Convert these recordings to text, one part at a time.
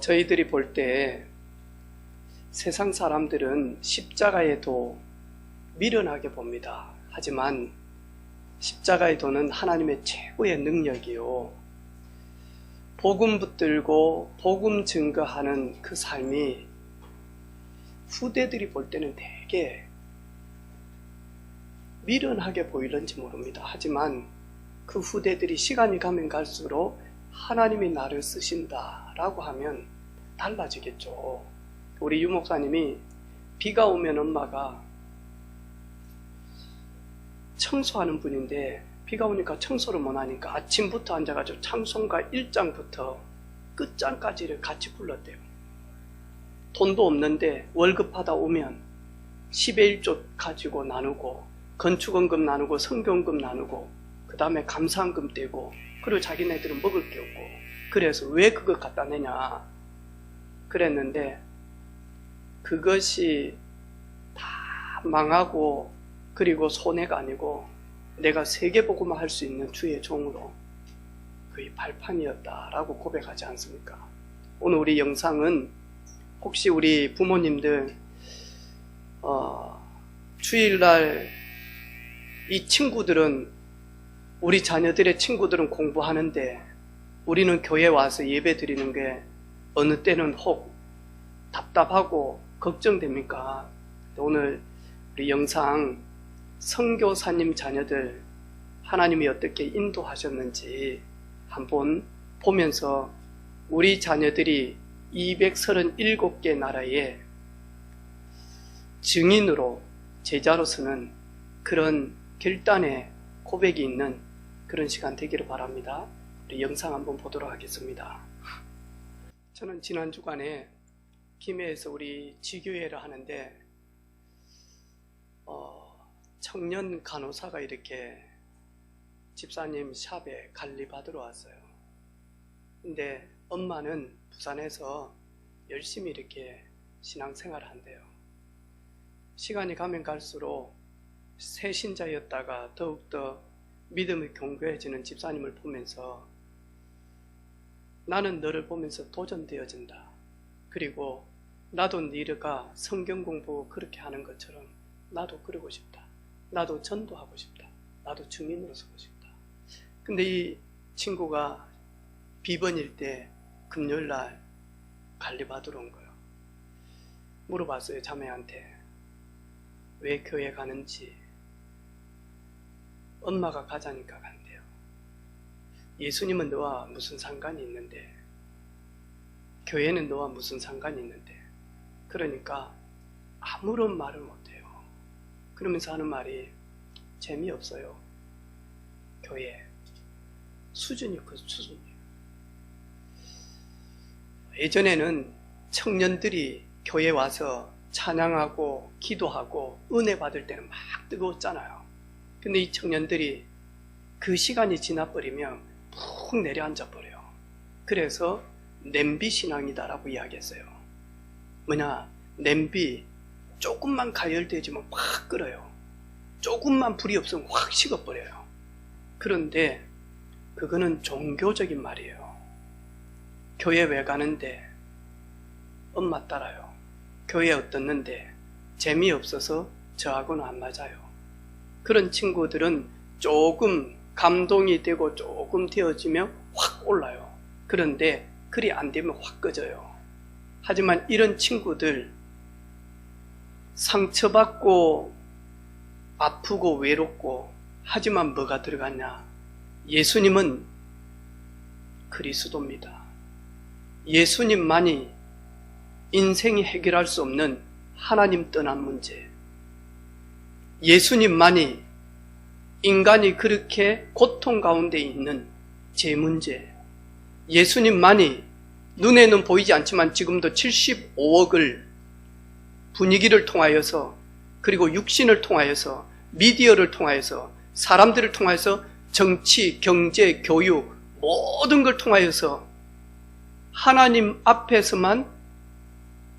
저희들이 볼 때 세상 사람들은 십자가의 도 미련하게 봅니다. 하지만 십자가의 도는 하나님의 최고의 능력이요. 복음 붙들고 복음 증거하는 그 삶이 후대들이 볼 때는 되게 미련하게 보이는지 모릅니다. 하지만 그 후대들이 시간이 가면 갈수록 하나님이 나를 쓰신다라고 하면 달라지겠죠. 우리 유 목사님이 비가 오면 엄마가 청소하는 분인데 비가 오니까 청소를 못하니까 아침부터 앉아가지고 찬송가 1장부터 끝장까지를 같이 불렀대요. 돈도 없는데 월급 받아 오면 10의 1조 가지고 나누고 건축원금 나누고 성경금 나누고 그 다음에 감사한금 떼고 그리고 자기네들은 먹을 게 없고 그래서 왜 그거 갖다 내냐 그랬는데 그것이 다 망하고 그리고 손해가 아니고 내가 세계복음을 할 수 있는 주의 종으로 그의 발판이었다라고 고백하지 않습니까? 오늘 우리 영상은 혹시 우리 부모님들 주일날 이 친구들은 우리 자녀들의 친구들은 공부하는데 우리는 교회 와서 예배 드리는 게 어느 때는 혹 답답하고 걱정됩니까? 오늘 우리 영상 선교사님 자녀들 하나님이 어떻게 인도하셨는지 한번 보면서 우리 자녀들이 237개 나라의 증인으로 제자로서는 그런 결단의 고백이 있는 그런 시간 되기를 바랍니다. 우리 영상 한번 보도록 하겠습니다. 저는 지난 주간에 김해에서 우리 지교회를 하는데 청년 간호사가 이렇게 집사님 샵에 관리받으러 왔어요. 근데 엄마는 부산에서 열심히 이렇게 신앙생활을 한대요. 시간이 가면 갈수록 새 신자였다가 더욱더 믿음이 견고해지는 집사님을 보면서 나는 너를 보면서 도전되어진다. 그리고 나도 네가 성경 공부 그렇게 하는 것처럼 나도 그러고 싶다. 나도 전도하고 싶다. 나도 증인으로 서고 싶다. 근데 이 친구가 비번일 때 금요일날 관리받으러 온 거예요. 물어봤어요. 자매한테 왜 교회 가는지. 엄마가 가자니까 간대요. 예수님은 너와 무슨 상관이 있는데, 교회는 너와 무슨 상관이 있는데. 그러니까 아무런 말을 못해요. 그러면서 하는 말이 재미없어요. 교회 수준이 그 수준이에요. 예전에는 청년들이 교회 와서 찬양하고 기도하고 은혜 받을 때는 막 뜨거웠잖아요. 근데 이 청년들이 그 시간이 지나버리면 푹 내려앉아 버려요. 그래서 냄비 신앙이다라고 이야기했어요. 뭐냐, 냄비 조금만 가열되지면 확 끓어요. 조금만 불이 없으면 확 식어버려요. 그런데 그거는 종교적인 말이에요. 교회 왜 가는데? 엄마 따라요. 교회 어떻는데? 재미없어서 저하고는 안 맞아요. 그런 친구들은 조금 감동이 되고 조금 되어지면 확 올라요. 그런데 그리 안 되면 확 꺼져요. 하지만 이런 친구들 상처받고 아프고 외롭고 하지만 뭐가 들어갔냐? 예수님은 그리스도입니다. 예수님만이 인생이 해결할 수 없는 하나님 떠난 문제, 예수님만이 인간이 그렇게 고통 가운데 있는 제 문제, 예수님만이 눈에는 보이지 않지만 지금도 75억을 분위기를 통하여서 그리고 육신을 통하여서 미디어를 통하여서 사람들을 통하여서 정치, 경제, 교육 모든 걸 통하여서 하나님 앞에서만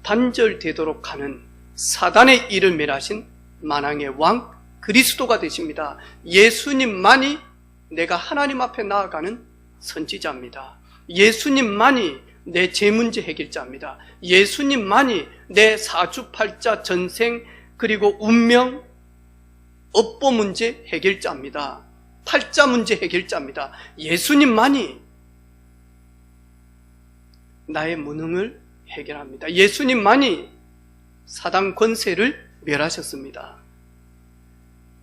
단절되도록 하는 사단의 일을 멸하신 만왕의 왕 그리스도가 되십니다. 예수님만이 내가 하나님 앞에 나아가는 선지자입니다. 예수님만이 내 제 문제 해결자입니다. 예수님만이 내 사주팔자, 전생, 그리고 운명, 업보 문제 해결자입니다. 팔자 문제 해결자입니다. 예수님만이 나의 무능을 해결합니다. 예수님만이 사단 권세를 멸하셨습니다.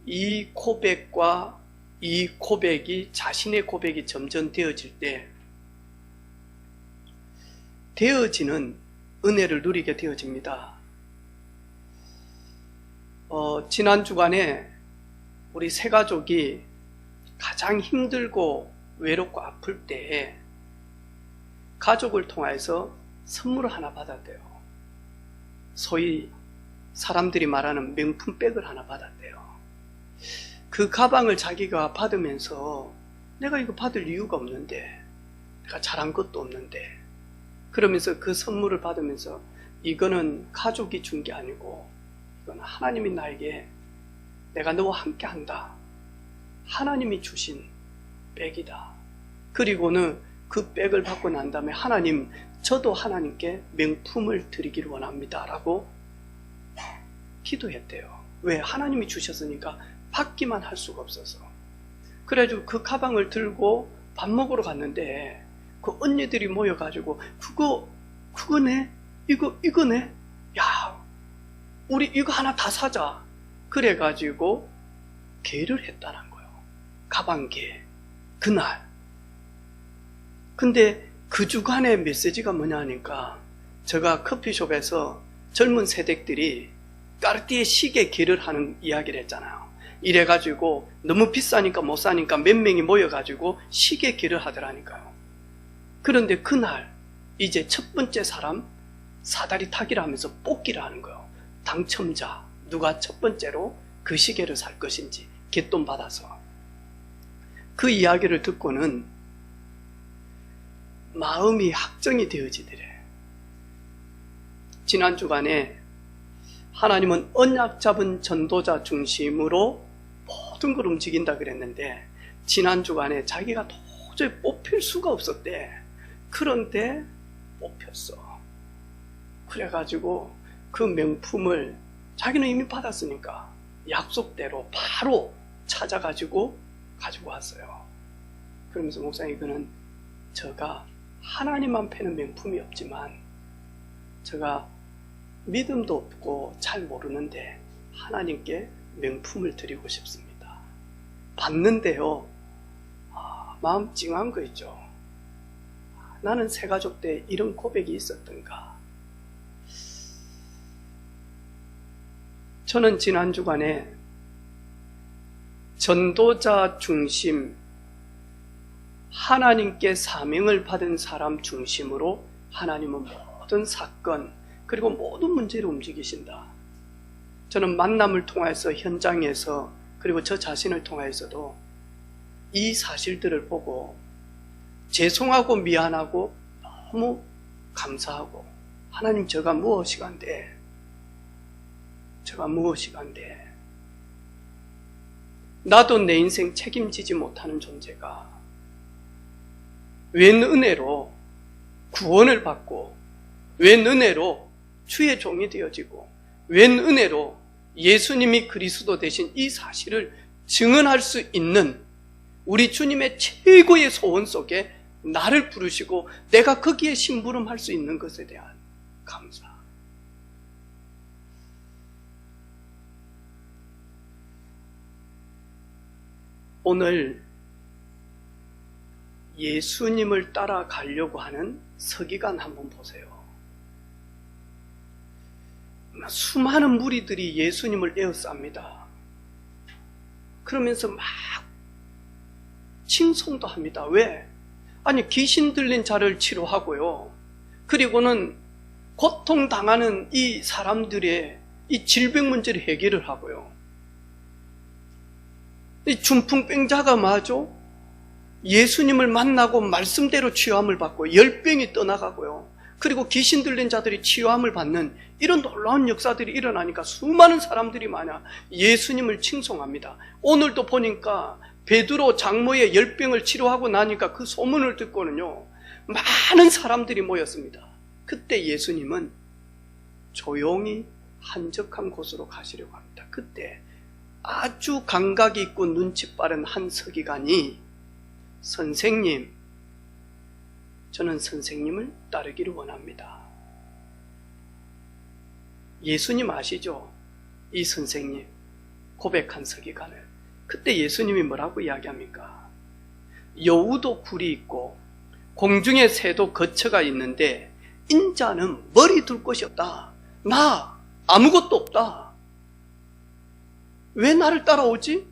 이 고백과 이 고백이, 자신의 고백이 점점 되어질 때 되어지는 은혜를 누리게 되어집니다. 지난 주간에 우리 세 가족이 가장 힘들고 외롭고 아플 때에 가족을 통해서 선물을 하나 받았대요. 소위 사람들이 말하는 명품백을 하나 받았대요. 그 가방을 자기가 받으면서 내가 이거 받을 이유가 없는데, 내가 잘한 것도 없는데, 그러면서 그 선물을 받으면서 이거는 가족이 준 게 아니고 이건 하나님이 나에게 내가 너와 함께 한다, 하나님이 주신 백이다. 그리고는 그 백을 받고 난 다음에 하나님, 저도 하나님께 명품을 드리기를 원합니다 라고 기도했대요. 왜? 하나님이 주셨으니까 받기만 할 수가 없어서. 그래가지고 그 가방을 들고 밥 먹으러 갔는데 그 언니들이 모여가지고 그거네? 이거네? 야, 우리 이거 하나 다 사자. 그래가지고 개를 했다는 거예요. 가방개. 그날. 근데 그 주간의 메시지가 뭐냐 하니까, 제가 커피숍에서 젊은 세댁들이 까르띠에 시계 개를 하는 이야기를 했잖아요. 이래가지고 너무 비싸니까 못 사니까 몇 명이 모여가지고 시계 개를 하더라니까요. 그런데 그날 이제 첫 번째 사람 사다리 타기를 하면서 뽑기를 하는 거예요. 당첨자, 누가 첫 번째로 그 시계를 살 것인지 갯돈 받아서. 그 이야기를 듣고는 마음이 확정이 되어지더래. 지난 주간에 하나님은 언약 잡은 전도자 중심으로 모든 걸 움직인다 그랬는데, 지난 주간에 자기가 도저히 뽑힐 수가 없었대. 그런데 뽑혔어. 그래가지고 그 명품을 자기는 이미 받았으니까 약속대로 바로 찾아가지고 가지고 왔어요. 그러면서 목사님, 이거는 제가 하나님만 패는 명품이 없지만 제가 믿음도 없고 잘 모르는데 하나님께 명품을 드리고 싶습니다. 봤는데요, 마음 찡한 거 있죠. 나는 새가족 때 이런 고백이 있었던가. 저는 지난 주간에 전도자 중심, 하나님께 사명을 받은 사람 중심으로 하나님은 모든 사건 그리고 모든 문제를 움직이신다. 저는 만남을 통해서, 현장에서, 그리고 저 자신을 통해서도 이 사실들을 보고 죄송하고 미안하고 너무 감사하고, 하나님, 제가 무엇이간데 나도 내 인생 책임지지 못하는 존재가 웬 은혜로 구원을 받고, 웬 은혜로 주의 종이 되어지고, 웬 은혜로 예수님이 그리스도 되신 이 사실을 증언할 수 있는 우리 주님의 최고의 소원 속에 나를 부르시고 내가 거기에 심부름할 수 있는 것에 대한 감사. 오늘 예수님을 따라가려고 하는 서기관 한번 보세요. 수많은 무리들이 예수님을 에워쌉니다. 그러면서 막 칭송도 합니다. 왜? 아니, 귀신 들린 자를 치료하고요. 그리고는 고통당하는 이 사람들의 이 질병 문제를 해결을 하고요. 이 중풍병자가 마저 예수님을 만나고 말씀대로 치유함을 받고 열병이 떠나가고요. 그리고 귀신 들린 자들이 치유함을 받는 이런 놀라운 역사들이 일어나니까 수많은 사람들이 마냥 예수님을 칭송합니다. 오늘도 보니까 베드로 장모의 열병을 치료하고 나니까 그 소문을 듣고는요, 많은 사람들이 모였습니다. 그때 예수님은 조용히 한적한 곳으로 가시려고 합니다. 그때 아주 감각이 있고 눈치 빠른 한 서기관이 선생님, 저는 선생님을 따르기를 원합니다. 예수님 아시죠? 이 선생님, 고백한 서기관을. 그때 예수님이 뭐라고 이야기합니까? 여우도 굴이 있고 공중의 새도 거처가 있는데 인자는 머리 둘 곳이 없다. 나 아무것도 없다. 왜 나를 따라오지?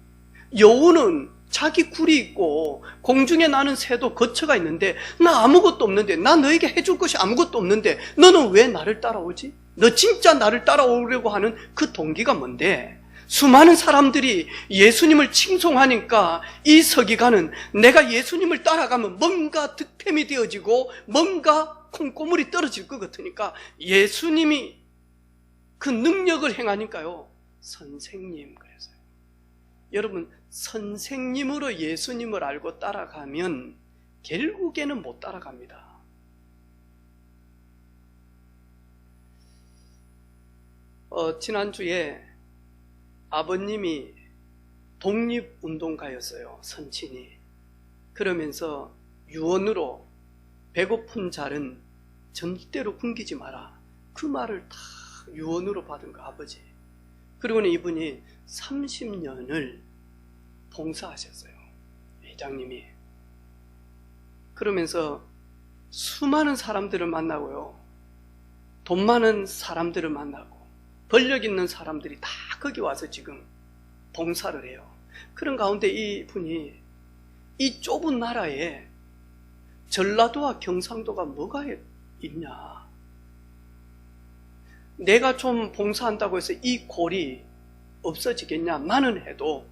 여우는 자기 굴이 있고 공중에 나는 새도 거처가 있는데 나 아무것도 없는데, 나 너에게 해줄 것이 아무것도 없는데 너는 왜 나를 따라오지? 너 진짜 나를 따라오려고 하는 그 동기가 뭔데? 수많은 사람들이 예수님을 칭송하니까 이 서기관은 내가 예수님을 따라가면 뭔가 득템이 되어지고 뭔가 콩고물이 떨어질 것 같으니까 예수님이 그 능력을 행하니까요, 선생님 그래서요. 여러분, 선생님으로 예수님을 알고 따라가면 결국에는 못 따라갑니다. 지난주에 아버님이 독립운동가였어요, 선친이. 그러면서 유언으로 배고픈 자는 절대로 굶기지 마라, 그 말을 다 유언으로 받은 거, 아버지. 그리고는 이분이 30년을 봉사하셨어요, 회장님이. 그러면서 수많은 사람들을 만나고요, 돈 많은 사람들을 만나고 권력 있는 사람들이 다 거기 와서 지금 봉사를 해요. 그런 가운데 이분이 이 좁은 나라에 전라도와 경상도가 뭐가 있냐, 내가 좀 봉사한다고 해서 이 골이 없어지겠냐만은 해도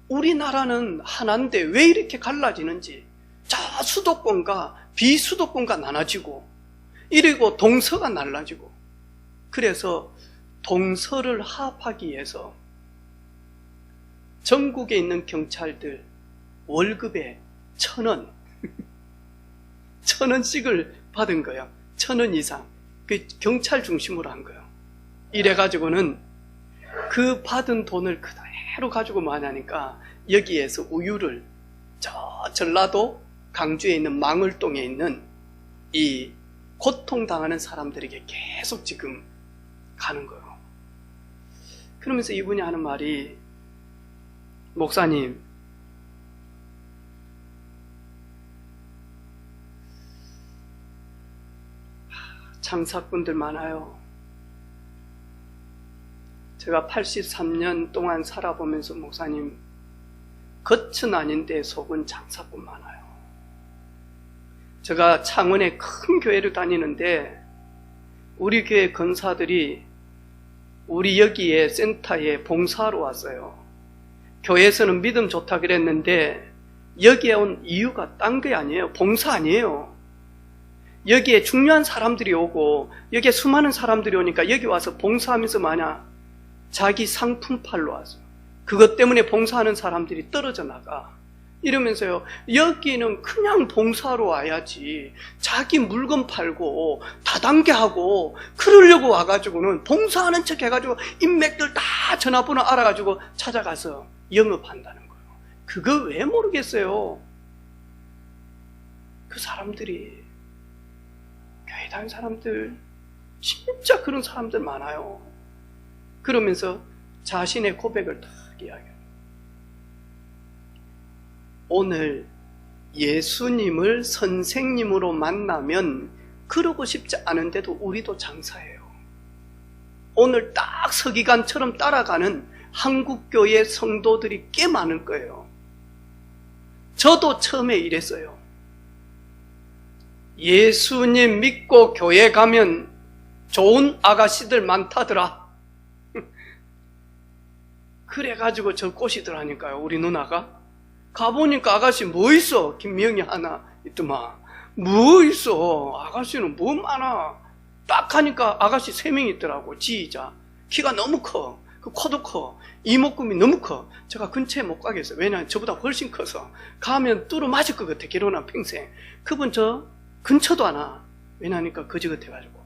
우리나라는 하나인데 왜 이렇게 갈라지는지, 저 수도권과 비수도권과 나눠지고 이리고 동서가 날라지고. 그래서 동서를 화합하기 위해서 전국에 있는 경찰들 월급에 1,000원 1,000원씩을 받은 거예요. 1,000원 이상. 그 경찰 중심으로 한 거예요. 이래가지고는 그 받은 돈을 그대로 가지고 뭐 하냐니까 여기에서 우유를 저 전라도 강주에 있는 망을동에 있는 이 고통당하는 사람들에게 계속 지금 가는 거예요. 그러면서 이분이 하는 말이, 목사님, 장사꾼들 많아요. 제가 83년 동안 살아보면서, 목사님, 겉은 아닌데 속은 장사꾼 많아요. 제가 창원에 큰 교회를 다니는데 우리 교회 권사들이 우리 여기에 센터에 봉사하러 왔어요. 교회에서는 믿음 좋다 그랬는데 여기에 온 이유가 딴 게 아니에요. 봉사 아니에요. 여기에 중요한 사람들이 오고 여기에 수많은 사람들이 오니까 여기 와서 봉사하면서 마냥 자기 상품 팔러 왔어요. 그것 때문에 봉사하는 사람들이 떨어져 나가. 이러면서요, 여기는 그냥 봉사하러 와야지 자기 물건 팔고 다단계하고 그러려고 와가지고는 봉사하는 척 해가지고 인맥들 다 전화번호 알아가지고 찾아가서 영업한다는 거예요. 그거 왜 모르겠어요? 그 사람들이, 교회 다니는 사람들 진짜 그런 사람들 많아요. 그러면서 자신의 고백을 딱 이야기해요. 오늘 예수님을 선생님으로 만나면 그러고 싶지 않은데도 우리도 장사해요. 오늘 딱 서기관처럼 따라가는 한국교회 성도들이 꽤 많을 거예요. 저도 처음에 이랬어요. 예수님 믿고 교회 가면 좋은 아가씨들 많다더라. 그래가지고 저 꼬시더라니까요, 우리 누나가. 가보니까 아가씨 뭐 있어? 김명희 하나 있더만. 뭐 있어? 아가씨는 뭐 많아? 딱 하니까 아가씨 3명 있더라고, 지휘자. 키가 너무 커. 그 코도 커. 이목구비 너무 커. 제가 근처에 못 가겠어요. 왜냐하면 저보다 훨씬 커서. 가면 뚫어 맞을 것 같아. 결혼한 평생. 그분 저 근처도 안 와. 왜냐하니까 거지 같아가지고.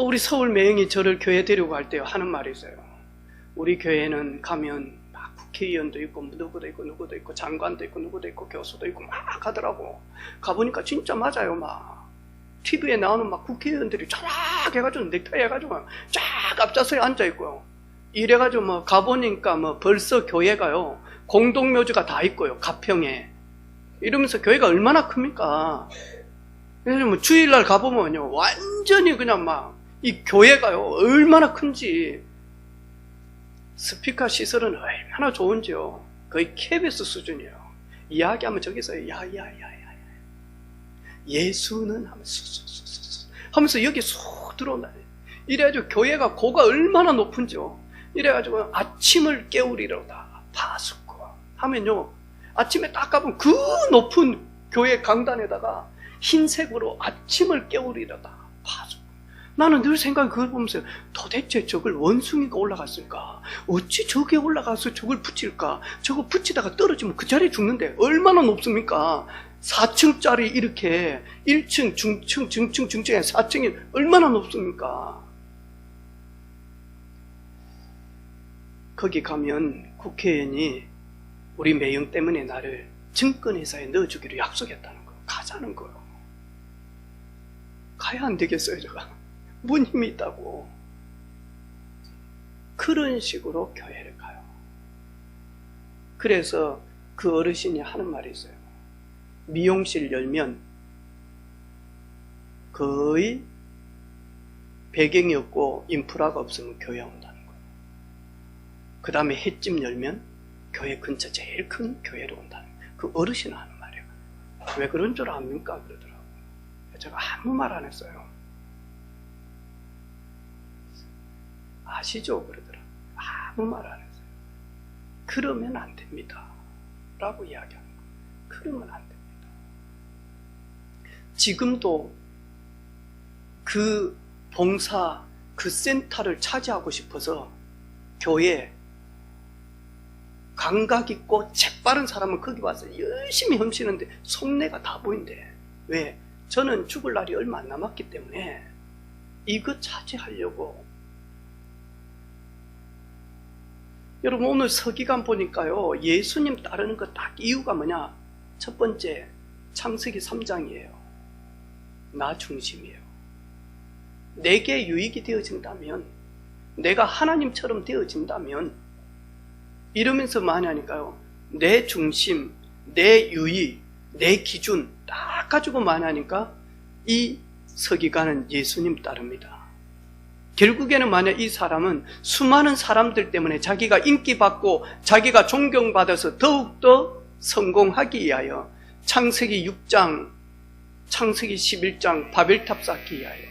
우리 서울 매형이 저를 교회 데리고 갈 때 하는 말이 있어요. 우리 교회는 가면 막 국회의원도 있고 누구도 있고 누구도 있고 장관도 있고 누구도 있고 교수도 있고 막 하더라고. 가보니까 진짜 맞아요. 막 TV에 나오는 막 국회의원들이 쫙 해가지고 넥타이 해가지고 쫙 앞좌석에 앉아있고요. 이래가지고 뭐 가보니까 뭐 벌써 교회가요 공동묘지가 다 있고요. 가평에. 이러면서 교회가 얼마나 큽니까? 그래서 뭐 주일날 가보면요 완전히 그냥 막 이 교회가요 얼마나 큰지, 스피커 시설은 얼마나 좋은지요. 거의 KBS 수준이에요. 이야기하면 저기서 야야야야 예수는 하면서 수수수수 하면서 여기 쏙 들어온다. 이래가지고 교회가 고가 얼마나 높은지요. 이래가지고 아침을 깨우리로다 파수고 하면요 아침에 딱 가보면 그 높은 교회 강단에다가 흰색으로 아침을 깨우리로다 파수고. 나는 늘 생각해 그걸 보면서 도대체 저걸 원숭이가 올라갔을까? 어찌 저게 올라가서 저걸 붙일까? 저거 붙이다가 떨어지면 그 자리에 죽는데 얼마나 높습니까? 4층짜리 이렇게 1층, 중층, 중층, 중층에 4층이 얼마나 높습니까? 거기 가면 국회의원이 우리 매형 때문에 나를 증권회사에 넣어주기로 약속했다는 거. 가자는 거요. 가야 안 되겠어요, 제가. 뭔 힘이 있다고. 그런 식으로 교회를 가요. 그래서 그 어르신이 하는 말이 있어요. 미용실 열면 거의 배경이 없고 인프라가 없으면 교회 온다는 거예요. 그 다음에 횟집 열면 교회 근처 제일 큰 교회로 온다는 거예요. 그 어르신은 하는 말이에요. 왜 그런 줄 압니까? 그러더라고요. 제가 아무 말 안 했어요. 아시죠? 그러더라고요. 아무 말 안 했어요. 그러면 안 됩니다. 라고 이야기하는 거예요. 그러면 안 됩니다. 지금도 그 봉사, 그 센터를 차지하고 싶어서 교회 감각 있고 재빠른 사람은 거기 와서 열심히 훔치는데 속내가 다 보인대. 왜? 저는 죽을 날이 얼마 안 남았기 때문에 이거 차지하려고. 여러분 오늘 서기관 보니까요 예수님 따르는 거 딱 이유가 뭐냐? 첫 번째 창세기 3장이에요. 나 중심이에요. 내게 유익이 되어진다면, 내가 하나님처럼 되어진다면, 이러면서 많이 하니까요 내 중심, 내 유익, 내 기준 딱 가지고 많이 하니까 이 서기관은 예수님 따릅니다. 결국에는 만약 이 사람은 수많은 사람들 때문에 자기가 인기받고 자기가 존경받아서 더욱더 성공하기 위하여 창세기 6장, 창세기 11장 바벨탑 쌓기 위하여,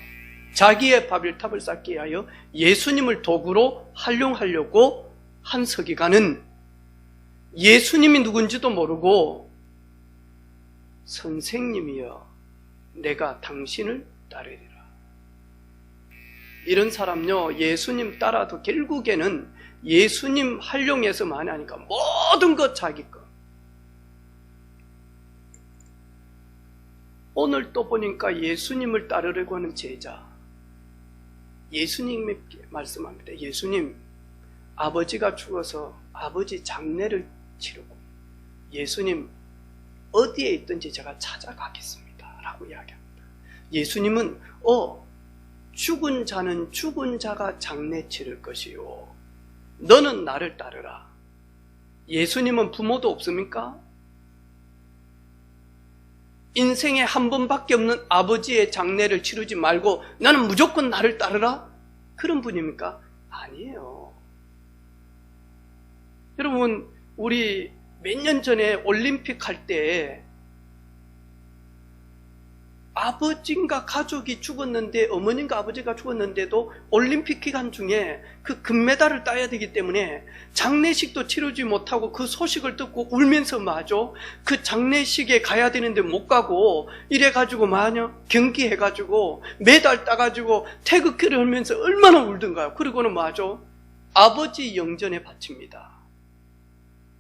자기의 바벨탑을 쌓기 위하여 예수님을 도구로 활용하려고 한 서기관은 예수님이 누군지도 모르고 선생님이여 내가 당신을 따르리라. 이런 사람요 예수님 따라도 결국에는 예수님 활용해서만 하니까 모든 것 자기 것. 오늘 또 보니까 예수님을 따르려고 하는 제자, 예수님이 말씀합니다. 예수님, 아버지가 죽어서 아버지 장례를 치르고 예수님 어디에 있든지 제가 찾아가겠습니다 라고 이야기합니다. 예수님은 죽은 자는 죽은 자가 장례 치를 것이요 너는 나를 따르라. 예수님은 부모도 없습니까? 인생에 한 번밖에 없는 아버지의 장례를 치르지 말고 나는 무조건 나를 따르라? 그런 분입니까? 아니에요. 여러분 우리 몇 년 전에 올림픽 할 때 아버지인가 가족이 죽었는데, 어머님과 아버지가 죽었는데도 올림픽 기간 중에 그 금메달을 따야 되기 때문에 장례식도 치르지 못하고 그 소식을 듣고 울면서 마저 그 장례식에 가야 되는데 못 가고, 이래가지고 경기해가지고 메달 따가지고 태극기를 하면서 얼마나 울던가요. 그리고는 마저 아버지 영전에 바칩니다.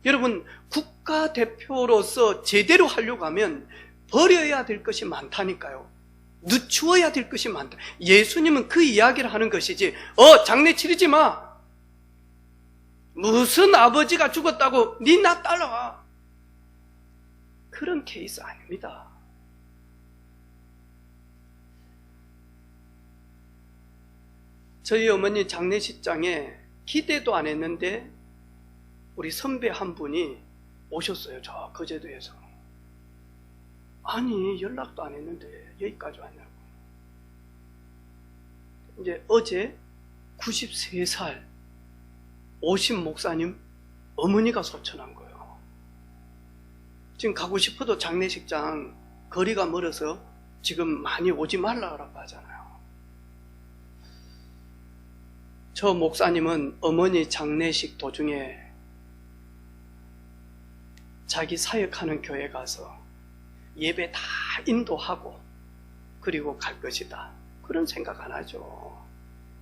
여러분, 국가대표로서 제대로 하려고 하면 버려야 될 것이 많다니까요. 늦추어야 될 것이 많다. 예수님은 그 이야기를 하는 것이지, 장례 치르지 마. 무슨 아버지가 죽었다고 니 나 따라와. 그런 케이스 아닙니다. 저희 어머니 장례식장에 기대도 안 했는데 우리 선배 한 분이 오셨어요. 저 거제도에서. 아니, 연락도 안 했는데 여기까지 왔냐고. 이제 어제 93살 오신 목사님 어머니가 소천한 거예요. 지금 가고 싶어도 장례식장 거리가 멀어서 지금 많이 오지 말라고 하잖아요. 저 목사님은 어머니 장례식 도중에 자기 사역하는 교회 가서 예배 다 인도하고 그리고 갈 것이다. 그런 생각 안 하죠.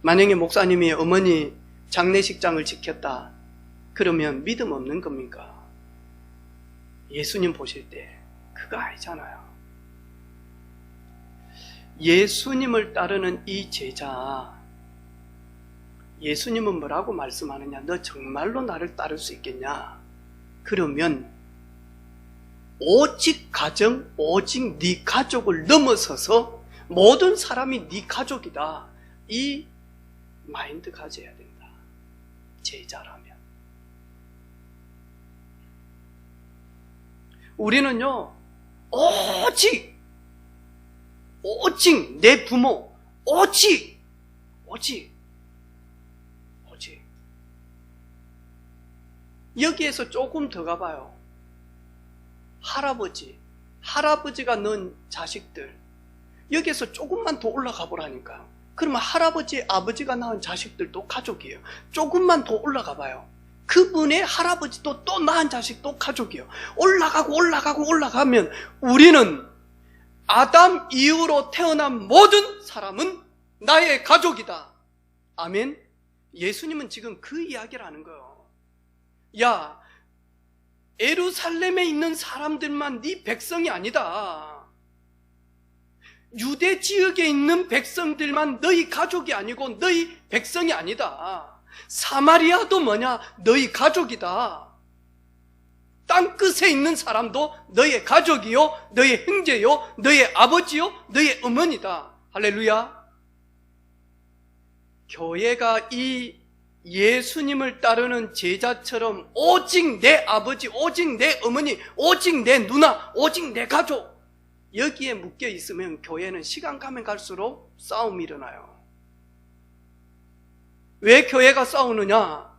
만약에 목사님이 어머니 장례식장을 지켰다 그러면 믿음 없는 겁니까? 예수님 보실 때 그거 아니잖아요. 예수님을 따르는 이 제자, 예수님은 뭐라고 말씀하느냐? 너 정말로 나를 따를 수 있겠냐? 그러면 오직 가정, 오직 네 가족을 넘어서서 모든 사람이 네 가족이다. 이 마인드 가져야 된다. 제자라면. 우리는요, 오직 내 부모, 오직 여기에서 조금 더 가봐요. 할아버지가 낳은 자식들, 여기에서 조금만 더 올라가 보라니까요. 그러면 할아버지, 아버지가 낳은 자식들도 가족이에요. 조금만 더 올라가 봐요. 그분의 할아버지도 또 낳은 자식도 가족이에요. 올라가면 우리는 아담 이후로 태어난 모든 사람은 나의 가족이다. 아멘. 예수님은 지금 그 이야기를 하는 거예요. 야, 예루살렘에 있는 사람들만 네 백성이 아니다. 유대 지역에 있는 백성들만 너희 가족이 아니고 너희 백성이 아니다. 사마리아도 뭐냐? 너희 가족이다. 땅끝에 있는 사람도 너의 가족이요, 너의 형제요, 너의 아버지요, 너의 어머니다. 할렐루야. 교회가 이 예수님을 따르는 제자처럼 오직 내 아버지, 오직 내 어머니, 오직 내 누나, 오직 내 가족, 여기에 묶여 있으면 교회는 시간 가면 갈수록 싸움이 일어나요. 왜 교회가 싸우느냐?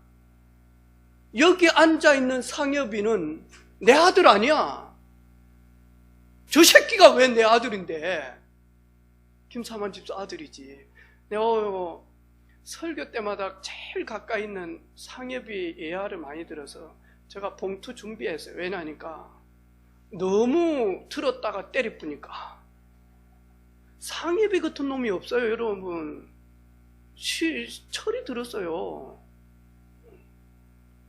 여기 앉아있는 상엽이는 내 아들 아니야. 저 새끼가 왜 내 아들인데? 김사만 집사 아들이지. 내가 설교 때마다 제일 가까이 있는 상엽이 예화를 많이 들어서 제가 봉투 준비했어요. 왜냐니까 너무 들었다가 때리쁘니까. 상엽이 같은 놈이 없어요, 여러분. 철이 들었어요.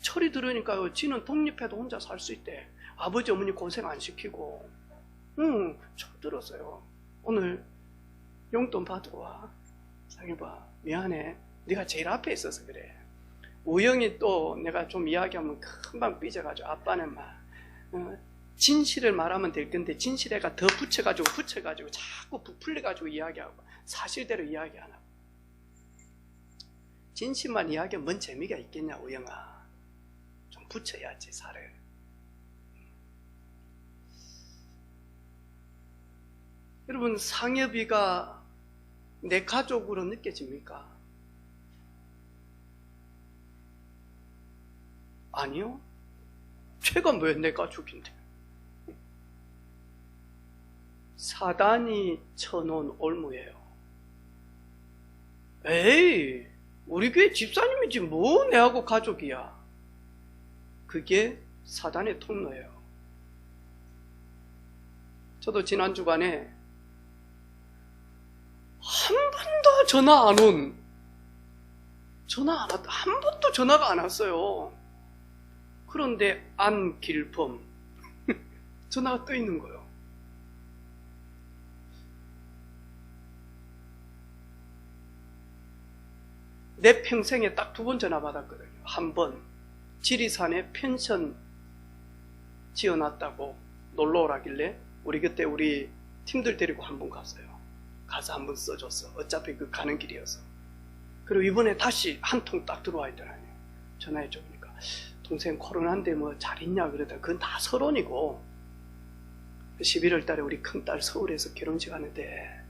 철이 들으니까요, 지는 독립해도 혼자 살 수 있대. 아버지 어머니 고생 안 시키고. 철 들었어요. 오늘 용돈 받으러 와. 상엽아, 미안해. 네가 제일 앞에 있어서 그래. 우영이 또 내가 좀 이야기하면 금방 삐져가지고, 아빠는 막 진실을 말하면 될 건데 진실애가 더 붙여가지고 자꾸 부풀려가지고 이야기하고 사실대로 이야기 안 하고. 진실만 이야기하면 뭔 재미가 있겠냐, 우영아. 좀 붙여야지, 살을. 여러분, 상엽이가 내 가족으로 느껴집니까? 아니요. 쟤가 왜 내 가족인데? 사단이 쳐놓은 올무예요. 에이, 우리 교회 집사님이지 뭐 내하고 가족이야. 그게 사단의 통로예요. 저도 지난 주간에 한 번도 전화 안 온, 한 번도 전화가 안 왔어요. 그런데 안길범 전화가 떠 있는 거예요. 내 평생에 딱 2번 전화 받았거든요. 한 번 지리산에 펜션 지어놨다고 놀러 오라길래 우리 그때 우리 팀들 데리고 한 번 갔어요. 가서 한 번 써줬어. 어차피 그 가는 길이어서. 그리고 이번에 다시 한 통 딱 들어와 있더라고요. 전화해줘 보니까 동생 코로나인데 뭐 잘 있냐 그러다. 그건 다 서론이고 11월 달에 우리 큰딸 서울에서 결혼식 하는데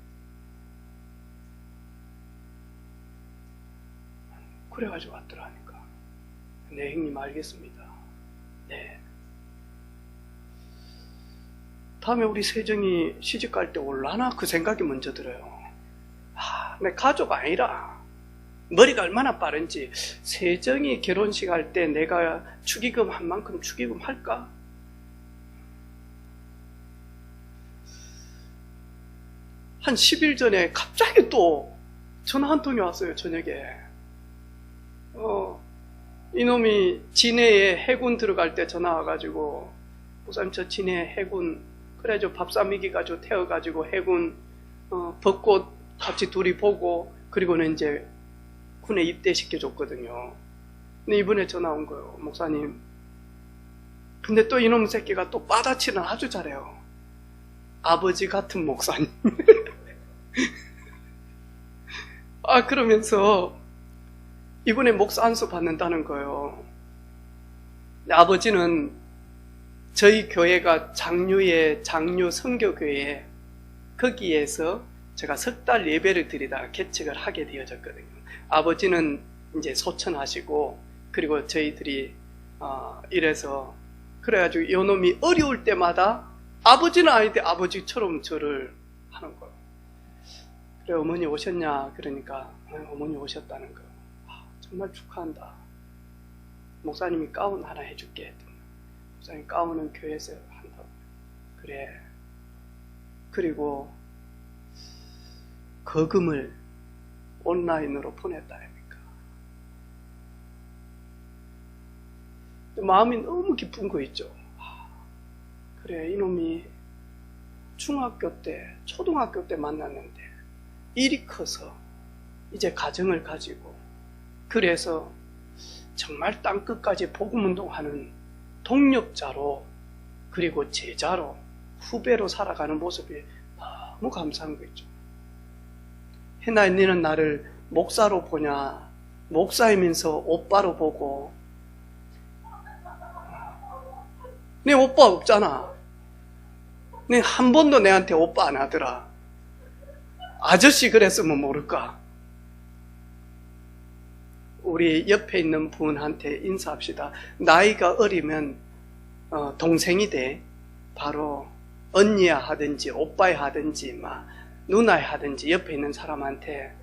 그래가지고 왔더라니까. 네, 형님 알겠습니다. 네. 다음에 우리 세정이 시집 갈 때 올라나? 그 생각이 먼저 들어요. 내 가족 아니라 머리가 얼마나 빠른지. 세정이 결혼식 할 때 내가 축의금 한 만큼 축의금 할까? 한 10일 전에 갑자기 또 전화 한 통이 왔어요. 저녁에. 이놈이 진해에 해군 들어갈 때 전화 와가지고 목사님 저 진해 해군 그래가지고 밥싸미기 가지고 태워가지고 해군 벚꽃 같이 둘이 보고 그리고는 이제 군에 입대시켜줬거든요. 근데 이번에 전화 온 거예요. 목사님. 근데 또 이놈 새끼가 또 빠다치는 아주 잘해요. 아버지 같은 목사님. 그러면서 이번에 목사 안수 받는다는 거예요. 아버지는 저희 교회가 장류 선교교회 거기에서 제가 3달 예배를 드리다가 개척을 하게 되어졌거든요. 아버지는 이제 소천하시고 그리고 저희들이 이래서 그래가지고 이놈이 어려울 때마다 아버지는 아닌데 아버지처럼 저를 하는 거예요. 그래 어머니 오셨냐 그러니까 어머니 오셨다는 거예요. 정말 축하한다. 목사님이 가운 하나 해줄게. 목사님 가운은 교회에서 한다고. 그래. 그리고 거금을 온라인으로 보냈다 아닙니까? 마음이 너무 기쁜 거 있죠. 그래 이놈이 중학교 때 초등학교 때 만났는데 일이 커서 이제 가정을 가지고 그래서 정말 땅끝까지 복음운동하는 동력자로 그리고 제자로 후배로 살아가는 모습이 너무 감사한 거 있죠. 해나 너는 나를 목사로 보냐 목사이면서 오빠로 보고 내 오빠 없잖아. 내 한 번도 내한테 오빠 안 하더라. 아저씨 그랬으면 모를까. 우리 옆에 있는 분한테 인사합시다. 나이가 어리면 동생이 돼. 바로 언니야 하든지 오빠야 하든지 막 누나야 하든지 옆에 있는 사람한테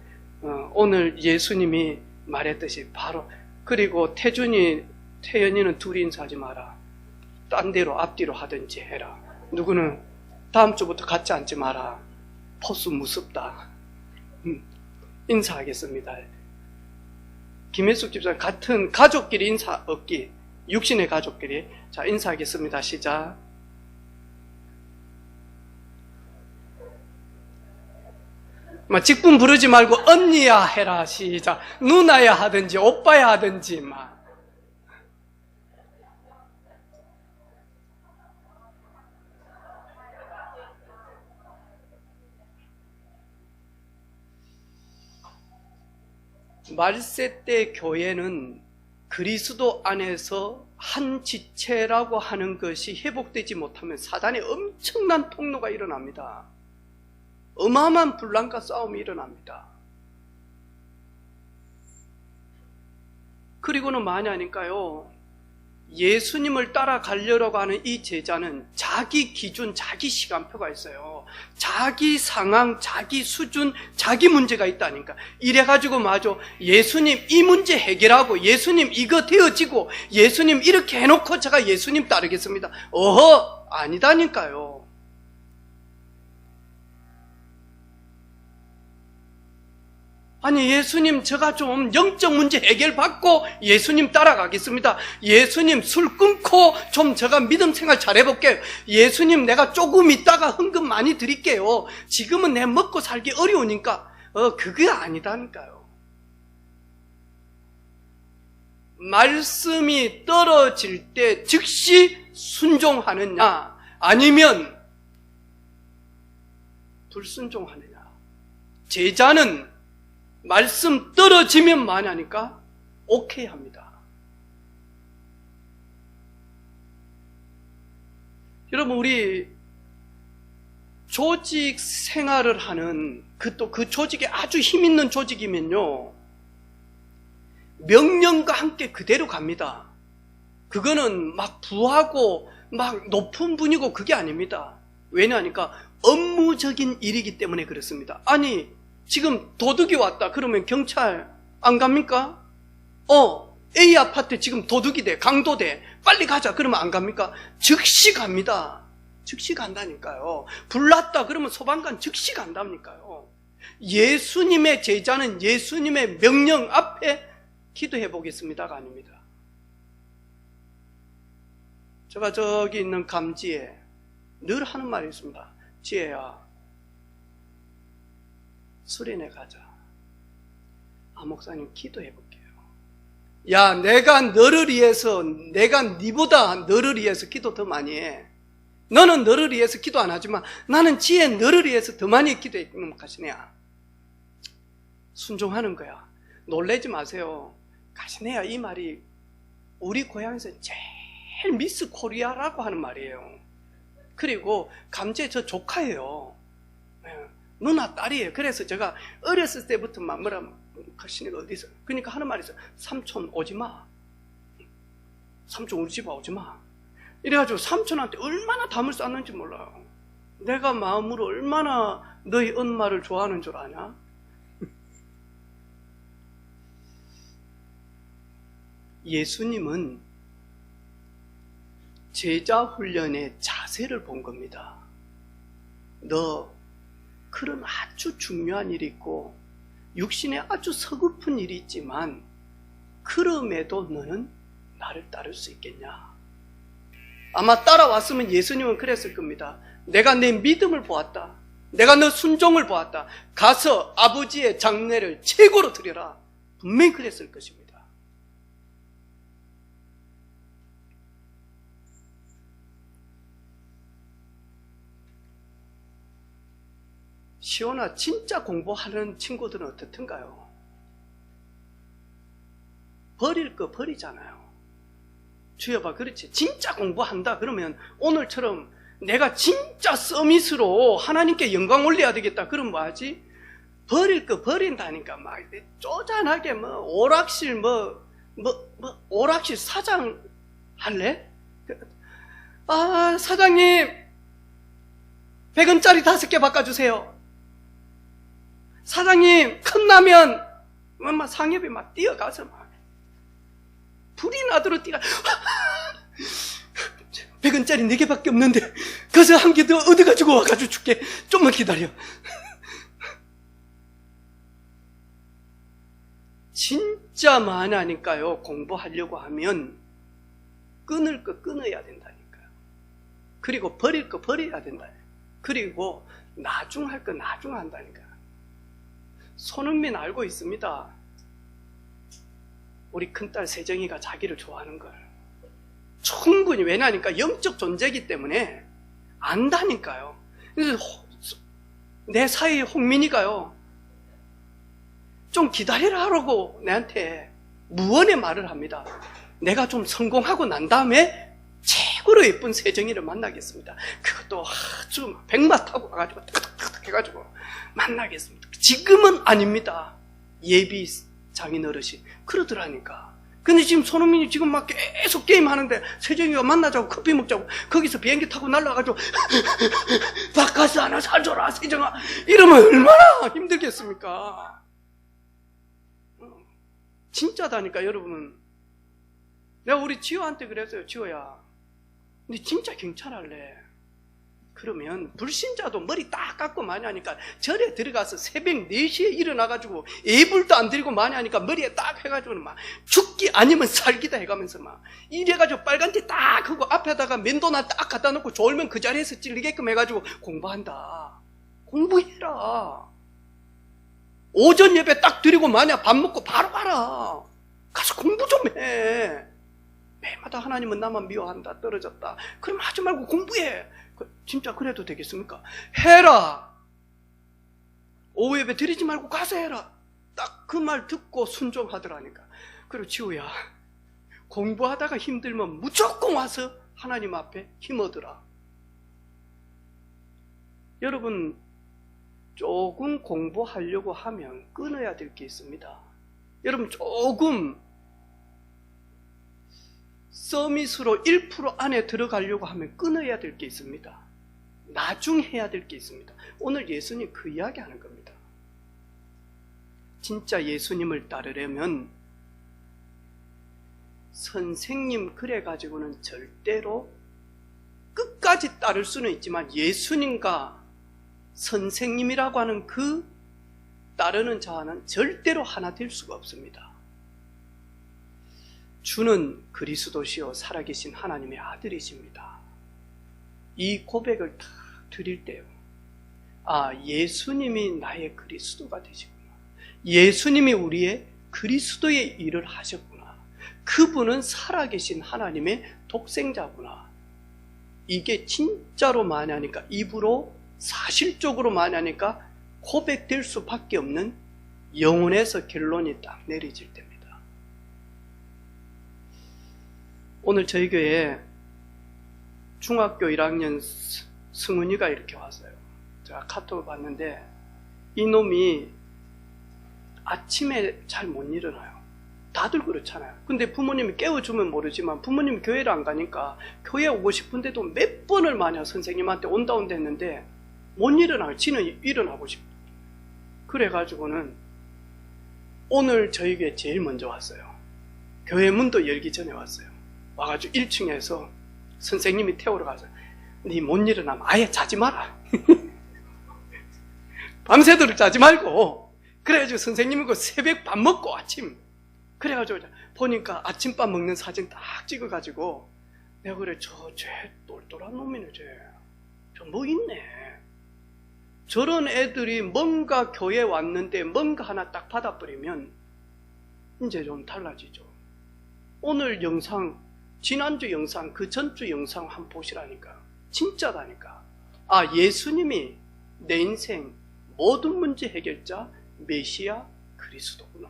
오늘 예수님이 말했듯이 바로 그리고 태연이는 둘이 인사하지 마라. 딴 데로 앞뒤로 하든지 해라. 누구는 다음 주부터 같이 앉지 마라. 포스 무섭다. 인사하겠습니다. 김혜숙 집사님 같은 가족끼리 인사 얻기. 육신의 가족끼리. 자, 인사하겠습니다. 시작. 직분 부르지 말고 언니야 해라. 시작. 누나야 하든지 오빠야 하든지 막. 말세 때 교회는 그리스도 안에서 한 지체라고 하는 것이 회복되지 못하면 사단의 엄청난 통로가 일어납니다. 어마어마한 분란과 싸움이 일어납니다. 그리고는 많이 하니까요, 예수님을 따라가려고 하는 이 제자는 자기 기준, 자기 시간표가 있어요. 자기 상황, 자기 수준, 자기 문제가 있다니까. 이래가지고 맞아, 예수님 이 문제 해결하고, 예수님 이거 되어지고, 예수님 이렇게 해놓고 제가 예수님 따르겠습니다. 어허, 아니다니까요. 아니, 예수님 제가 좀 영적 문제 해결받고 예수님 따라가겠습니다. 예수님 술 끊고 좀 제가 믿음 생활 잘해볼게요. 예수님 내가 조금 있다가 헌금 많이 드릴게요. 지금은 내 먹고 살기 어려우니까. 그게 아니다니까요. 말씀이 떨어질 때 즉시 순종하느냐, 아니면 불순종하느냐. 제자는 말씀 떨어지면 뭐하냐니까? 오케이 합니다. 여러분, 우리 조직 생활을 하는 그 조직에 아주 힘 있는 조직이면요, 명령과 함께 그대로 갑니다. 그거는 막 부하고 막 높은 분이고 그게 아닙니다. 왜냐하니까 업무적인 일이기 때문에 그렇습니다. 아니, 지금 도둑이 왔다 그러면 경찰 안 갑니까? A 아파트 지금 도둑이 돼, 강도돼, 빨리 가자 그러면 안 갑니까? 즉시 갑니다. 즉시 간다니까요. 불났다 그러면 소방관 즉시 간다니까요. 예수님의 제자는 예수님의 명령 앞에 기도해 보겠습니다가 아닙니다. 제가 저기 있는 감지에 늘 하는 말이 있습니다. 지혜야, 수련회 가자. 목사님 기도해 볼게요. 야, 내가 너를 위해서, 내가 네보다 너를 위해서 기도 더 많이 해. 너는 너를 위해서 기도 안 하지만 나는 지혜 너를 위해서 더 많이 기도해. 그럼 가시네야, 순종하는 거야. 놀라지 마세요. 가시네야, 이 말이 우리 고향에서 제일 미스 코리아라고 하는 말이에요. 그리고 감지에 저 조카예요. 누나 딸이에요. 그래서 제가 어렸을 때부터 막 뭐라 가시니까 어디서, 그러니까 하는 말이 있어요. 삼촌 오지 마. 삼촌 우리 집 오지 마. 이래가지고 삼촌한테 얼마나 담을 쌓는지 몰라요. 내가 마음으로 얼마나 너희 엄마를 좋아하는 줄 아냐? 예수님은 제자 훈련의 자세를 본 겁니다. 너 그런 아주 중요한 일이 있고 육신에 아주 서글픈 일이 있지만 그럼에도 너는 나를 따를 수 있겠냐? 아마 따라왔으면 예수님은 그랬을 겁니다. 내가 내 믿음을 보았다. 내가 너 순종을 보았다. 가서 아버지의 장례를 최고로 드려라. 분명히 그랬을 것입니다. 시온아, 진짜 공부하는 친구들은 어떻든가요? 버릴 거 버리잖아요. 주여봐, 그렇지. 진짜 공부한다 그러면 오늘처럼 내가 진짜 서밋으로 하나님께 영광 올려야 되겠다 그럼 뭐하지? 버릴 거 버린다니까. 막 쪼잔하게 오락실 오락실 사장 할래? 사장님 100원짜리 5개 바꿔주세요. 사장님 컵라면, 막 상엽이 막 뛰어가서 막 불이 나도록 100원짜리 4개밖에 없는데 그래서 한 개 더 얻어가지고 와가지고 줄게. 좀만 기다려. 진짜 많으니까요. 공부하려고 하면 끊을 거 끊어야 된다니까요. 그리고 버릴 거 버려야 된다니까요. 그리고 나중 할 거 나중 한다니까요. 손흥민 알고 있습니다. 우리 큰딸 세정이가 자기를 좋아하는 걸 충분히. 왜냐니까 영적 존재이기 때문에 안다니까요. 그래서 내 사이 홍민이가요, 좀 기다리라 하라고 내한테 무언의 말을 합니다. 내가 좀 성공하고 난 다음에 최고로 예쁜 세정이를 만나겠습니다. 그것도 아주 백마 타고 가가지고 탁탁탁 해가지고 만나겠습니다. 지금은 아닙니다. 예비 장인 어르신 그러더라니까. 근데 지금 손흥민이 지금 막 계속 게임하는데 세정이가 만나자고 커피 먹자고 거기서 비행기 타고 날라가지고 바카스 하나 사줘라 세정아 이러면 얼마나 힘들겠습니까? 진짜다니까 여러분. 내가 우리 지호한테 그랬어요. 지호야, 너 진짜 경찰할래? 그러면 불신자도 머리 딱 깎고 많이 하니까 절에 들어가서 새벽 4시에 일어나가지고 예불도 안 드리고 많이 하니까 머리에 딱 해가지고는 막 죽기 아니면 살기다 해가면서 막 이래가지고 빨간 티 딱 하고 앞에다가 면도나 딱 갖다 놓고 졸면 그 자리에서 찔리게끔 해가지고 공부한다. 공부해라. 오전 예배 딱 드리고 만약 밥 먹고 바로 가라. 가서 공부 좀 해. 매마다 하나님은 나만 미워한다, 떨어졌다. 그럼 하지 말고 공부해. 진짜 그래도 되겠습니까? 해라. 오후 예배 드리지 말고 가서 해라. 딱 그 말 듣고 순종하더라니까. 그리고 지우야, 공부하다가 힘들면 무조건 와서 하나님 앞에 힘 얻으라. 여러분, 조금 공부하려고 하면 끊어야 될 게 있습니다. 여러분, 조금 서밋으로 1% 안에 들어가려고 하면 끊어야 될 게 있습니다. 나중 해야 될 게 있습니다. 오늘 예수님 그 이야기 하는 겁니다. 진짜 예수님을 따르려면 선생님 그래가지고는 절대로 끝까지 따를 수는 있지만 예수님과 선생님이라고 하는 그 따르는 자와는 절대로 하나 될 수가 없습니다. 주는 그리스도시요 살아계신 하나님의 아들이십니다. 이 고백을 다 드릴 때요, 아, 예수님이 나의 그리스도가 되시구나. 예수님이 우리의 그리스도의 일을 하셨구나. 그분은 살아계신 하나님의 독생자구나. 이게 진짜로 많이 하니까, 입으로 사실적으로 많이 하니까 고백될 수밖에 없는 영혼에서 결론이 딱 내려질 때입니다. 오늘 저희 교회에 중학교 1학년 승훈이가 이렇게 왔어요. 제가 카톡을 봤는데 이놈이 아침에 잘 못 일어나요. 다들 그렇잖아요. 근데 부모님이 깨워주면 모르지만 부모님이 교회를 안 가니까 교회 오고 싶은데도 몇 번을 마냥 선생님한테 온다 했는데 못 일어나요. 지는 일어나고 싶어. 그래가지고는 오늘 저희 교회 제일 먼저 왔어요. 교회 문도 열기 전에 왔어요. 와가지고 1층에서 선생님이 태우러 가서 니 못 일어나면 아예 자지 마라. 밤새도록 자지 말고. 그래가지고 선생님이 그 새벽 밥 먹고 아침 그래가지고 보니까 아침밥 먹는 사진 딱 찍어가지고 내가 그래, 쟤 똘똘한 놈이네. 저 뭐 있네. 저런 애들이 뭔가 교회 왔는데 뭔가 하나 딱 받아버리면 이제 좀 달라지죠. 오늘 영상, 지난주 영상, 그 전주 영상 한번 보시라니까. 진짜다니까. 아, 예수님이 내 인생 모든 문제 해결자 메시아 그리스도구나.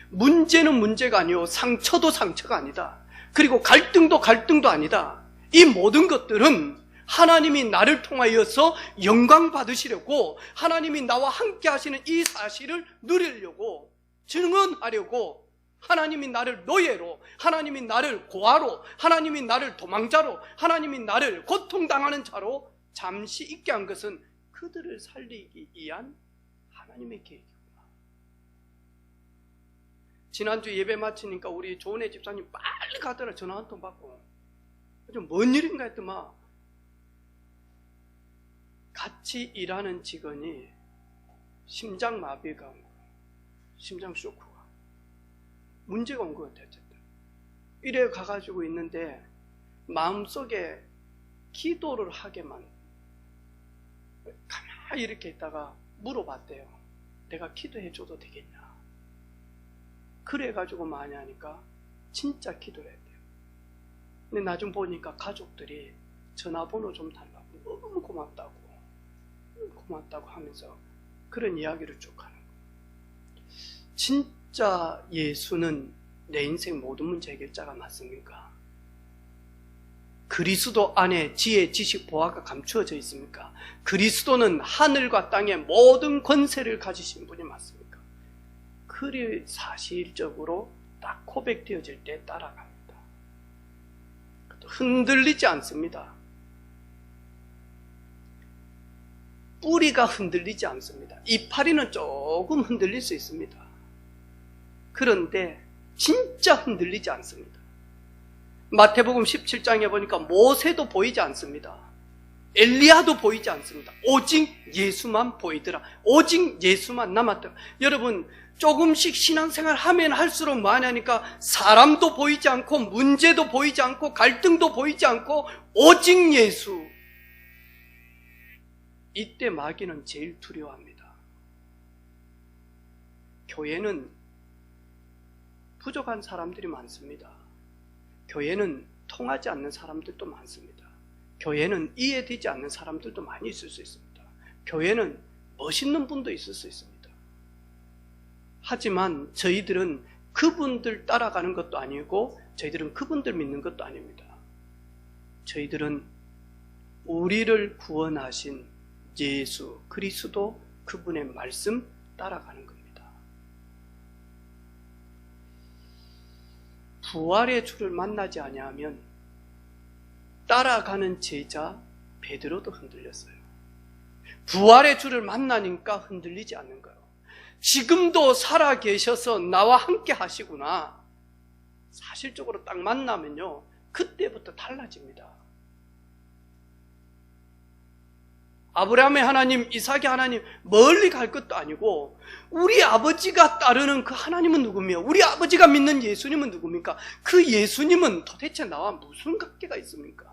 문제는 문제가 아니요, 상처도 상처가 아니다. 그리고 갈등도 아니다. 이 모든 것들은 하나님이 나를 통하여서 영광 받으시려고, 하나님이 나와 함께 하시는 이 사실을 누리려고, 증언하려고, 하나님이 나를 노예로, 하나님이 나를 고아로, 하나님이 나를 도망자로, 하나님이 나를 고통당하는 자로 잠시 있게 한 것은 그들을 살리기 위한 하나님의 계획이구나. 지난주 예배 마치니까 우리 조은혜 집사님 빨리 가더라. 전화 한 통 받고. 좀 뭔 일인가 했더만 같이 일하는 직원이 심장마비가 온 거야. 심장 쇼크가. 문제가 온 것 같아. 어쨌든. 이래 가가지고 있는데 마음속에 기도를 하게만 가만히 이렇게 있다가 물어봤대요. 내가 기도해줘도 되겠냐. 그래가지고 많이 하니까 진짜 기도를 했대요. 근데 나중 보니까 가족들이 전화번호 좀 달라고 너무 고맙다고 하면서 그런 이야기를 쭉 하는 거예요. 진짜 예수는 내 인생 모든 문제 해결자가 맞습니까? 그리스도 안에 지혜, 지식, 보화가 감추어져 있습니까? 그리스도는 하늘과 땅의 모든 권세를 가지신 분이 맞습니까? 그리 사실적으로 딱 고백되어질 때 따라갑니다. 흔들리지 않습니다. 뿌리가 흔들리지 않습니다. 이파리는 조금 흔들릴 수 있습니다. 그런데 진짜 흔들리지 않습니다. 마태복음 17장에 보니까 모세도 보이지 않습니다. 엘리야도 보이지 않습니다. 오직 예수만 보이더라. 오직 예수만 남았더라. 여러분, 조금씩 신앙생활 하면 할수록 많이 하니까 사람도 보이지 않고 문제도 보이지 않고 갈등도 보이지 않고 오직 예수. 이때 마귀는 제일 두려워합니다. 교회는 부족한 사람들이 많습니다. 교회는 통하지 않는 사람들도 많습니다. 교회는 이해되지 않는 사람들도 많이 있을 수 있습니다. 교회는 멋있는 분도 있을 수 있습니다. 하지만 저희들은 그분들 따라가는 것도 아니고 저희들은 그분들 믿는 것도 아닙니다. 저희들은 우리를 구원하신 예수 그리스도 그분의 말씀 따라가는 겁니다. 부활의 주를 만나지 아니하면 따라가는 제자 베드로도 흔들렸어요. 부활의 주를 만나니까 흔들리지 않는 거예요. 지금도 살아 계셔서 나와 함께 하시구나. 사실적으로 딱 만나면요, 그때부터 달라집니다. 아브라함의 하나님, 이삭의 하나님, 멀리 갈 것도 아니고 우리 아버지가 따르는 그 하나님은 누구며 우리 아버지가 믿는 예수님은 누굽니까? 그 예수님은 도대체 나와 무슨 관계가 있습니까?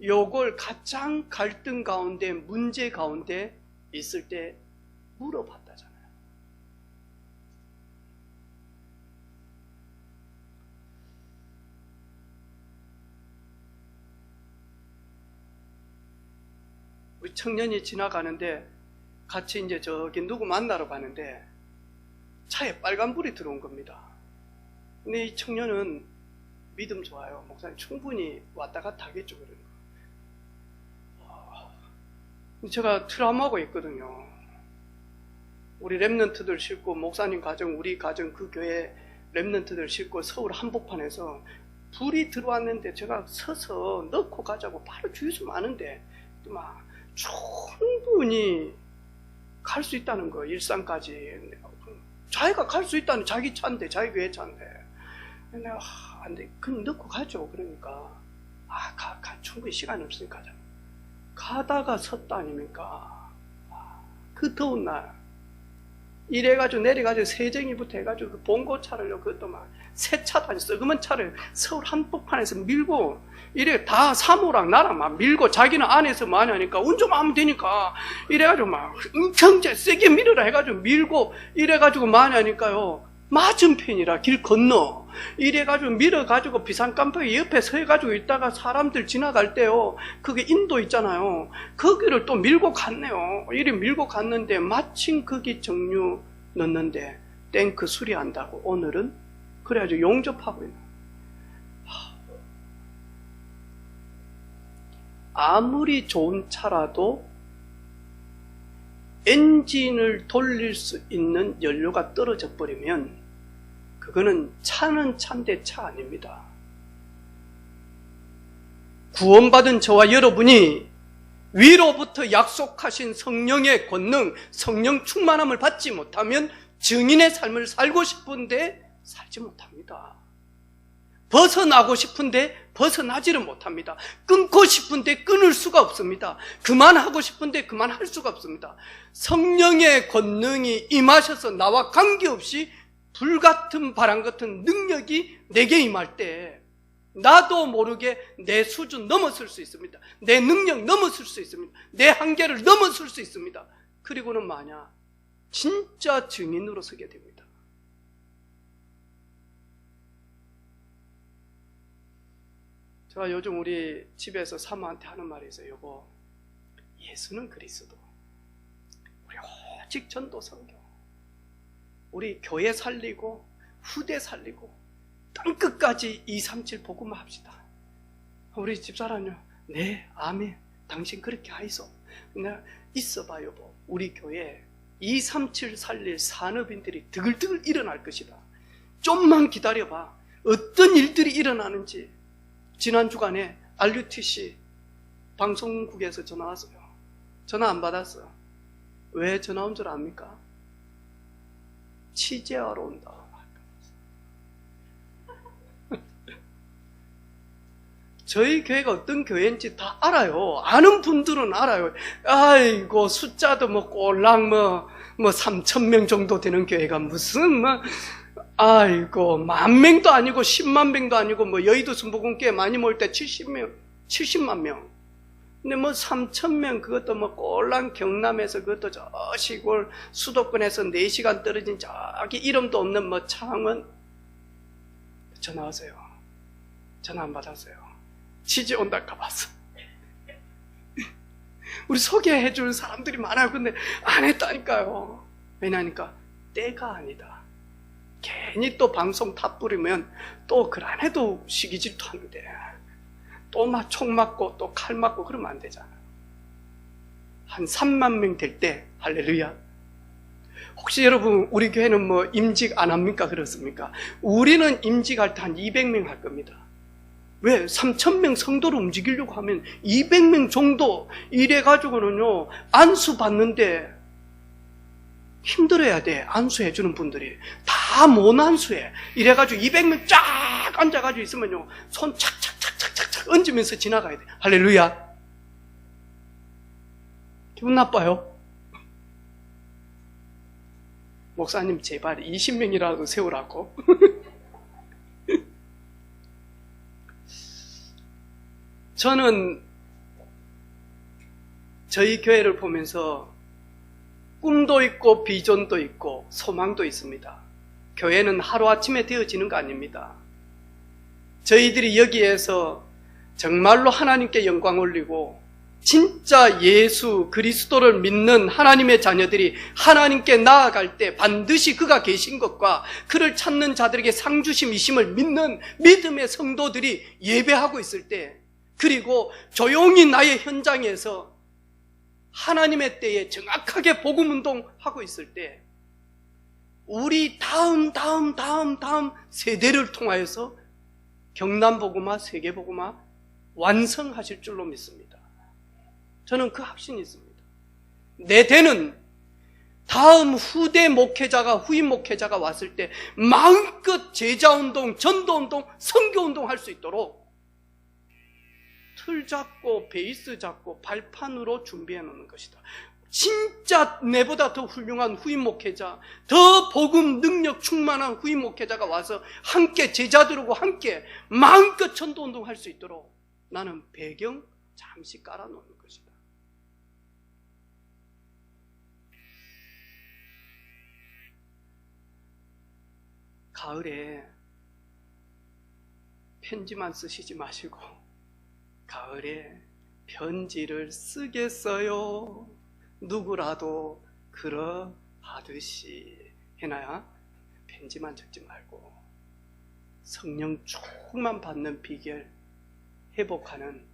요걸 가장 갈등 가운데, 문제 가운데 있을 때 물어봤다잖아요. 우리 청년이 지나가는데 같이 이제 저기 누구 만나러 가는데 차에 빨간불이 들어온 겁니다. 근데 이 청년은 믿음 좋아요. 목사님 충분히 왔다 갔다 하겠죠. 그러는 거. 제가 트라우마가 있거든요. 우리 랩런트들 싣고 목사님 가정, 우리 가정 그 교회 랩런트들 싣고 서울 한복판에서 불이 들어왔는데 제가 서서 넣고 가자고 바로 주유소 많은데 막 충분히 갈 수 있다는 거, 일산까지. 자기가 갈 수 있다는 자기 차인데, 자기 교회 차인데. 내가, 안 돼. 그럼 넣고 가죠. 그러니까. 충분히 시간이 없으니까 가자. 가다가 섰다 아닙니까? 그 더운 날. 이래가지고 내려가지고 세정이부터 해가지고 그 봉고차를요, 그것도 막 새 차도 아니고 썩으면 차를 서울 한복판에서 밀고 이래 다 사모랑 나랑 막 밀고 자기는 안에서 많이 하니까 운전만 하면 되니까 이래가지고 막 엄청 세게 밀으라 해가지고 밀고 이래가지고 많이 하니까요, 맞은편이라 길 건너 이래가지고 밀어가지고 비상깜빡이 옆에 서해가지고 있다가 사람들 지나갈 때요, 그게 인도 있잖아요, 거기를 또 밀고 갔네요. 이래 밀고 갔는데 마침 거기 정류 넣는데 탱크 수리한다고 오늘은 그래가지고 용접하고 있는. 아무리 좋은 차라도 엔진을 돌릴 수 있는 연료가 떨어져 버리면 그거는 차는 차인데 차 아닙니다. 구원받은 저와 여러분이 위로부터 약속하신 성령의 권능, 성령 충만함을 받지 못하면 증인의 삶을 살고 싶은데 살지 못합니다. 벗어나고 싶은데 벗어나지를 못합니다. 끊고 싶은데 끊을 수가 없습니다. 그만하고 싶은데 그만할 수가 없습니다. 성령의 권능이 임하셔서 나와 관계없이 불같은 바람 같은 능력이 내게 임할 때 나도 모르게 내 수준 넘어설 수 있습니다. 내 능력 넘어설 수 있습니다. 내 한계를 넘어설 수 있습니다. 그리고는 만약 진짜 증인으로 서게 됩니다. 제가 요즘 우리 집에서 사모한테 하는 말이 있어요. 여보, 예수는 그리스도, 우리 오직 전도 선교, 우리 교회 살리고 후대 살리고 땅끝까지 237 복음만 합시다. 우리 집사람요, 네, 아멘, 당신 그렇게 하이소. 내가 있어봐 여보, 우리 교회 237 살릴 산업인들이 드글드글 일어날 것이다. 좀만 기다려봐. 어떤 일들이 일어나는지. 지난 주간에 RUTC 방송국에서 전화 왔어요. 전화 안 받았어요. 왜 전화 온 줄 압니까? 취재하러 온다. 저희 교회가 어떤 교회인지 다 알아요. 아는 분들은 알아요. 아이고, 숫자도 뭐 꼴랑 3,000명 정도 되는 교회가 무슨 아이고, 10,000명도 아니고 10만 명도 아니고 여의도 순복음 교회 많이 모일 때 70만 명. 근데 3,000명 그것도 꼴랑 경남에서 그것도 저 시골 수도권에서 4시간 떨어진 저기 이름도 없는 창원. 전화 왔어요. 전화 안 받았어요. 취재 온다 가봤어. 우리 소개해 줄 사람들이 많아요. 근데 안 했다니까요. 왜냐니까 때가 아니다. 괜히 또 방송 탑 부리면 또 그 안에도 시기질투 하는데 또 총 맞고 또 칼 맞고 그러면 안 되잖아. 한 3만 명 될 때 할렐루야. 혹시 여러분 우리 교회는 임직 안 합니까? 그렇습니까? 우리는 임직할 때 한 200명 할 겁니다. 왜? 3,000명 성도를 움직이려고 하면 200명 정도 이래가지고는요, 안수 받는데 힘들어야 돼. 안수해주는 분들이. 다 못 안수해. 이래가지고 200명 쫙 앉아가지고 있으면요, 손 착착착착착착 얹으면서 지나가야 돼. 할렐루야. 기분 나빠요? 목사님 제발 20명이라도 세우라고. 저는 저희 교회를 보면서 꿈도 있고 비전도 있고 소망도 있습니다. 교회는 하루아침에 되어지는 거 아닙니다. 저희들이 여기에서 정말로 하나님께 영광 올리고 진짜 예수 그리스도를 믿는 하나님의 자녀들이 하나님께 나아갈 때 반드시 그가 계신 것과 그를 찾는 자들에게 상 주심이심을 믿는 믿음의 성도들이 예배하고 있을 때, 그리고 조용히 나의 현장에서 하나님의 때에 정확하게 복음운동하고 있을 때 우리 다음 세대를 통하여서 경남복음화, 세계복음화 완성하실 줄로 믿습니다. 저는 그 확신이 있습니다. 내 대는 다음 후대 목회자가, 후임 목회자가 왔을 때 마음껏 제자운동, 전도운동, 선교운동 할 수 있도록 틀 잡고 베이스 잡고 발판으로 준비해 놓는 것이다. 진짜 내보다 더 훌륭한 후임 목회자, 더 복음 능력 충만한 후임 목회자가 와서 함께 제자들하고 함께 마음껏 전도운동 할 수 있도록 나는 배경 잠시 깔아놓는 것이다. 가을에 편지만 쓰시지 마시고 가을에 편지를 쓰겠어요. 누구라도 그러하듯이 해놔야 편지만 적지 말고 성령 충만 받는 비결 회복하는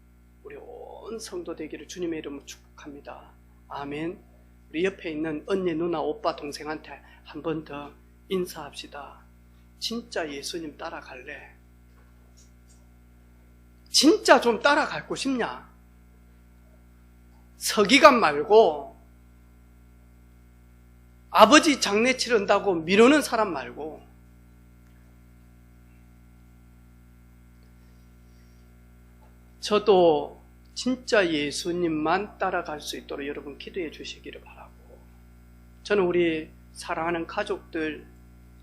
우리 온 성도 되기를 주님의 이름으로 축복합니다. 아멘. 우리 옆에 있는 언니, 누나, 오빠, 동생한테 한 번 더 인사합시다. 진짜 예수님 따라갈래? 진짜 좀 따라가고 싶냐? 서기관 말고 아버지 장례 치른다고 미루는 사람 말고 저도 진짜 예수님만 따라갈 수 있도록 여러분 기도해 주시기를 바라고, 저는 우리 사랑하는 가족들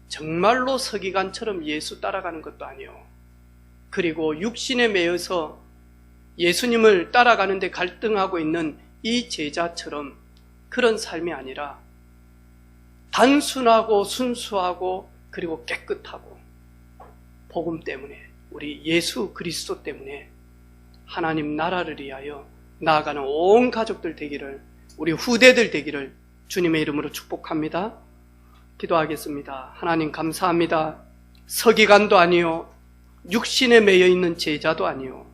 정말로 서기관처럼 예수 따라가는 것도 아니요, 그리고 육신에 매여서 예수님을 따라가는데 갈등하고 있는 이 제자처럼 그런 삶이 아니라 단순하고 순수하고 그리고 깨끗하고 복음 때문에, 우리 예수 그리스도 때문에 하나님 나라를 위하여 나아가는 온 가족들 되기를, 우리 후대들 되기를 주님의 이름으로 축복합니다. 기도하겠습니다. 하나님 감사합니다. 서기관도 아니요, 육신에 매여 있는 제자도 아니요,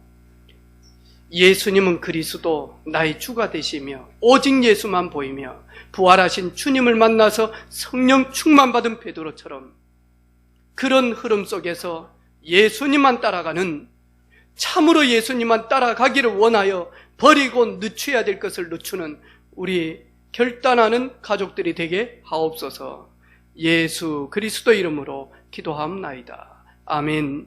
예수님은 그리스도 나의 주가 되시며 오직 예수만 보이며 부활하신 주님을 만나서 성령 충만 받은 베드로처럼 그런 흐름 속에서 예수님만 따라가는, 참으로 예수님만 따라가기를 원하여 버리고 늦춰야 될 것을 늦추는 우리 결단하는 가족들이 되게 하옵소서. 예수 그리스도 이름으로 기도하옵나이다. 아멘.